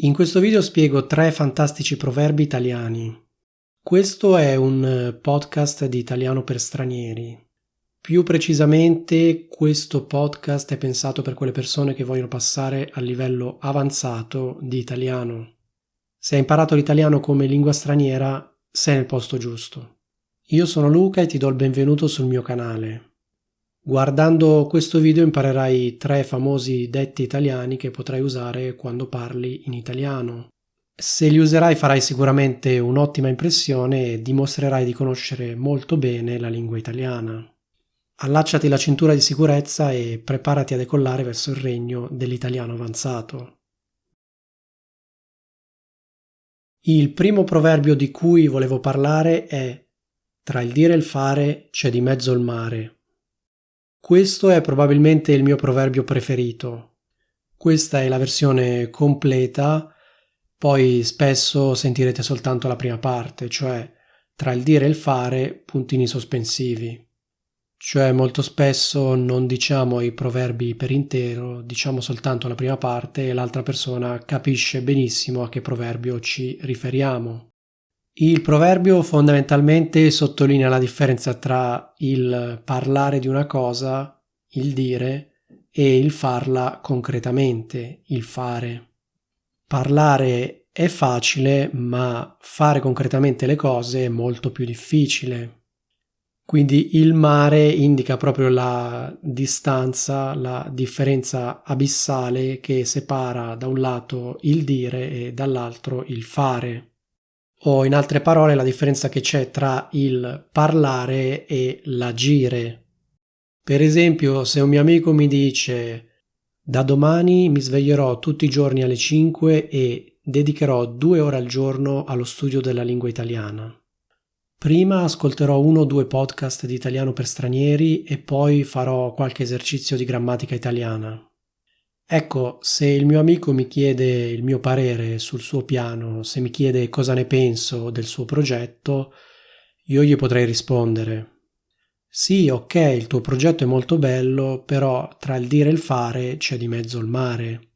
In questo video spiego 3 fantastici proverbi italiani. Questo è un podcast di italiano per stranieri. Più precisamente, questo podcast è pensato per quelle persone che vogliono passare al livello avanzato di italiano. Se hai imparato l'italiano come lingua straniera, sei nel posto giusto. Io sono Luca e ti do il benvenuto sul mio canale. Guardando questo video imparerai 3 famosi detti italiani che potrai usare quando parli in italiano. Se li userai farai sicuramente un'ottima impressione e dimostrerai di conoscere molto bene la lingua italiana. Allacciati la cintura di sicurezza e preparati a decollare verso il regno dell'italiano avanzato. Il primo proverbio di cui volevo parlare è: tra il dire e il fare c'è di mezzo il mare. Questo è probabilmente il mio proverbio preferito. Questa è la versione completa, poi spesso sentirete soltanto la prima parte, cioè tra il dire e il fare, puntini sospensivi. Cioè molto spesso non diciamo i proverbi per intero, diciamo soltanto la prima parte e l'altra persona capisce benissimo a che proverbio ci riferiamo. Il proverbio fondamentalmente sottolinea la differenza tra il parlare di una cosa, il dire, e il farla concretamente, il fare. Parlare è facile, ma fare concretamente le cose è molto più difficile. Quindi il mare indica proprio la distanza, la differenza abissale che separa da un lato il dire e dall'altro il fare. O in altre parole la differenza che c'è tra il parlare e l'agire. Per esempio, se un mio amico mi dice: da domani mi sveglierò tutti i giorni alle 5 e dedicherò 2 ore al giorno allo studio della lingua italiana. Prima ascolterò 1 o 2 podcast di italiano per stranieri e poi farò qualche esercizio di grammatica italiana. Ecco, se il mio amico mi chiede il mio parere sul suo piano, se mi chiede cosa ne penso del suo progetto, io gli potrei rispondere: sì, ok, il tuo progetto è molto bello, però tra il dire e il fare c'è di mezzo il mare.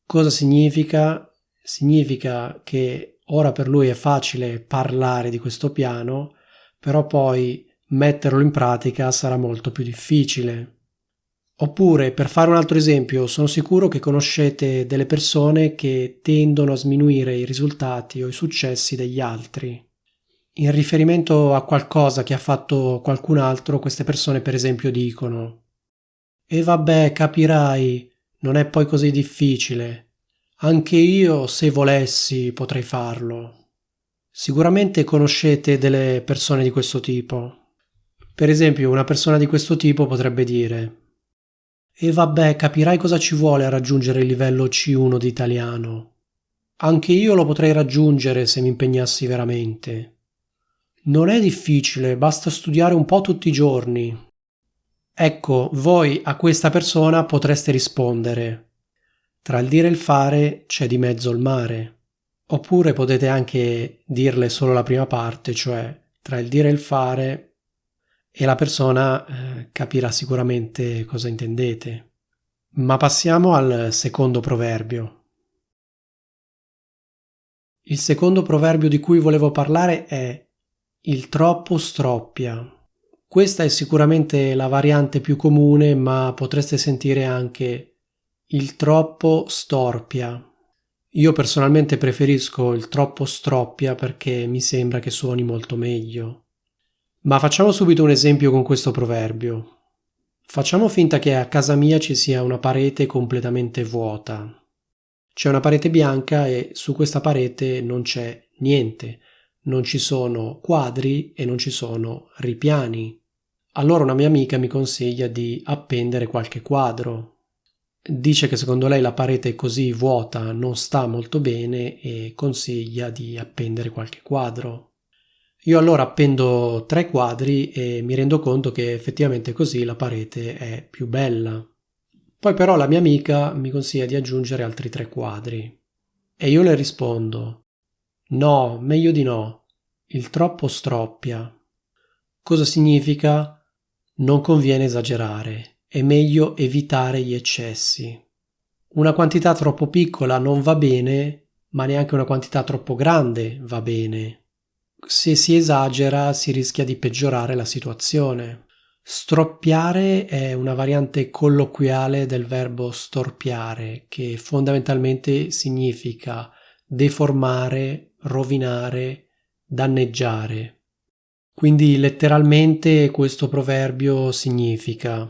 Cosa significa? Significa che ora per lui è facile parlare di questo piano, però poi metterlo in pratica sarà molto più difficile. Oppure, per fare un altro esempio, sono sicuro che conoscete delle persone che tendono a sminuire i risultati o i successi degli altri. In riferimento a qualcosa che ha fatto qualcun altro, queste persone per esempio dicono: e vabbè, capirai, non è poi così difficile. Anche io, se volessi, potrei farlo. Sicuramente conoscete delle persone di questo tipo. Per esempio, una persona di questo tipo potrebbe dire: e vabbè, capirai cosa ci vuole a raggiungere il livello C1 di italiano. Anche io lo potrei raggiungere se mi impegnassi veramente. Non è difficile, basta studiare un po' tutti i giorni. Ecco, voi a questa persona potreste rispondere: tra il dire e il fare c'è di mezzo il mare. Oppure potete anche dirle solo la prima parte, cioè tra il dire e il fare, e la persona capirà sicuramente cosa intendete. Ma passiamo al secondo proverbio. Il secondo proverbio di cui volevo parlare è: il troppo stroppia. Questa è sicuramente la variante più comune, ma potreste sentire anche il troppo storpia. Io personalmente preferisco il troppo stroppia perché mi sembra che suoni molto meglio. Ma facciamo subito un esempio con questo proverbio. Facciamo finta che a casa mia ci sia una parete completamente vuota. C'è una parete bianca e su questa parete non c'è niente. Non ci sono quadri e non ci sono ripiani. Allora una mia amica mi consiglia di appendere qualche quadro. Dice che secondo lei la parete così vuota non sta molto bene e consiglia di appendere qualche quadro. Io allora appendo 3 quadri e mi rendo conto che effettivamente così la parete è più bella. Poi però la mia amica mi consiglia di aggiungere altri 3 quadri. E io le rispondo: no, meglio di no, il troppo stroppia. Cosa significa? Non conviene esagerare, è meglio evitare gli eccessi. Una quantità troppo piccola non va bene, ma neanche una quantità troppo grande va bene. Se si esagera si rischia di peggiorare la situazione. Stroppiare è una variante colloquiale del verbo storpiare, che fondamentalmente significa deformare, rovinare, danneggiare. Quindi letteralmente questo proverbio significa: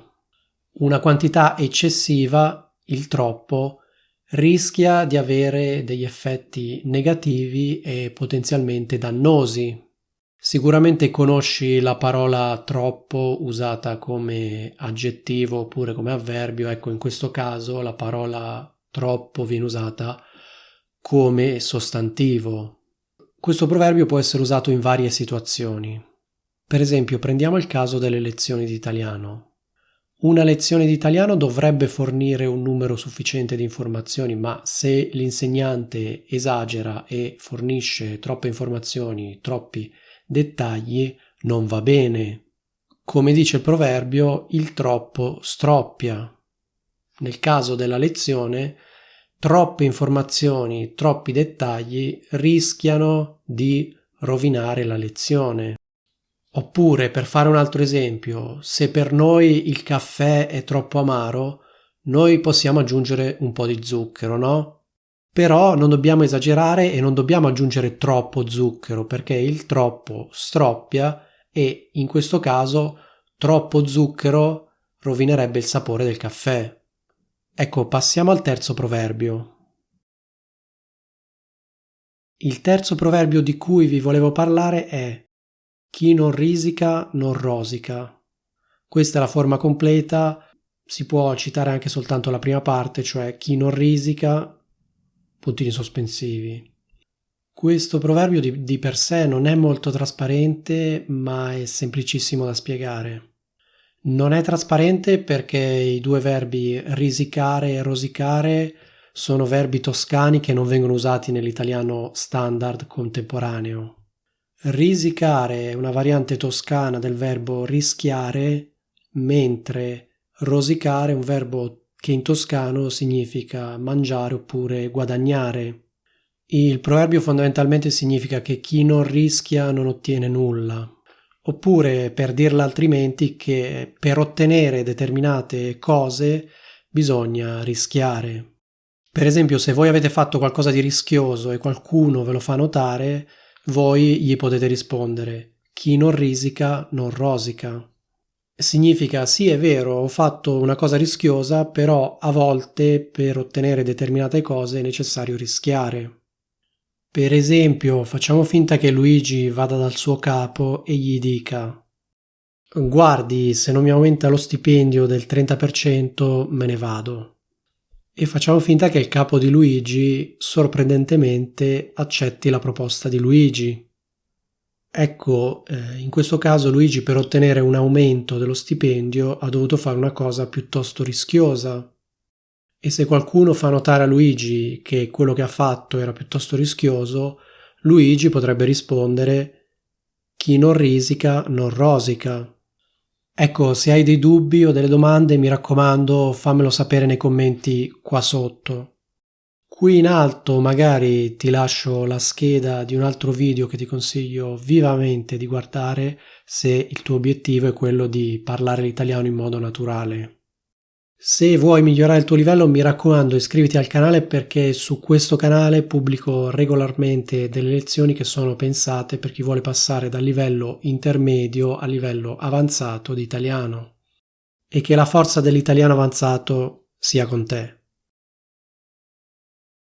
una quantità eccessiva, il troppo, rischia di avere degli effetti negativi e potenzialmente dannosi. Sicuramente conosci la parola troppo usata come aggettivo oppure come avverbio. Ecco, in questo caso la parola troppo viene usata come sostantivo. Questo proverbio può essere usato in varie situazioni. Per esempio, prendiamo il caso delle lezioni di italiano. Una lezione di italiano dovrebbe fornire un numero sufficiente di informazioni, ma se l'insegnante esagera e fornisce troppe informazioni, troppi dettagli, non va bene. Come dice il proverbio, il troppo stroppia. Nel caso della lezione, troppe informazioni, troppi dettagli rischiano di rovinare la lezione. Oppure, per fare un altro esempio, se per noi il caffè è troppo amaro, noi possiamo aggiungere un po' di zucchero, no? Però non dobbiamo esagerare e non dobbiamo aggiungere troppo zucchero, perché il troppo stroppia e in questo caso troppo zucchero rovinerebbe il sapore del caffè. Ecco, passiamo al terzo proverbio. Il terzo proverbio di cui vi volevo parlare è: chi non risica non rosica. Questa è la forma completa, si può citare anche soltanto la prima parte, cioè chi non risica, puntini sospensivi. Questo proverbio di per sé non è molto trasparente, ma è semplicissimo da spiegare. Non è trasparente perché i due verbi risicare e rosicare sono verbi toscani che non vengono usati nell'italiano standard contemporaneo. Risicare è una variante toscana del verbo rischiare, mentre rosicare è un verbo che in toscano significa mangiare oppure guadagnare. Il proverbio fondamentalmente significa che chi non rischia non ottiene nulla, oppure, per dirla altrimenti, che per ottenere determinate cose bisogna rischiare. Per esempio, se voi avete fatto qualcosa di rischioso e qualcuno ve lo fa notare, voi gli potete rispondere: chi non risica non rosica. Significa: sì, è vero, ho fatto una cosa rischiosa, però a volte per ottenere determinate cose è necessario rischiare. Per esempio, facciamo finta che Luigi vada dal suo capo e gli dica: guardi, se non mi aumenta lo stipendio del 30% me ne vado. E facciamo finta che il capo di Luigi sorprendentemente accetti la proposta di Luigi. Ecco, in questo caso Luigi, per ottenere un aumento dello stipendio, ha dovuto fare una cosa piuttosto rischiosa. E se qualcuno fa notare a Luigi che quello che ha fatto era piuttosto rischioso, Luigi potrebbe rispondere: chi non risica non rosica. Ecco, se hai dei dubbi o delle domande, mi raccomando, fammelo sapere nei commenti qua sotto. Qui in alto magari ti lascio la scheda di un altro video che ti consiglio vivamente di guardare se il tuo obiettivo è quello di parlare l'italiano in modo naturale. Se vuoi migliorare il tuo livello, mi raccomando, iscriviti al canale, perché su questo canale pubblico regolarmente delle lezioni che sono pensate per chi vuole passare dal livello intermedio al livello avanzato di italiano. E che la forza dell'italiano avanzato sia con te.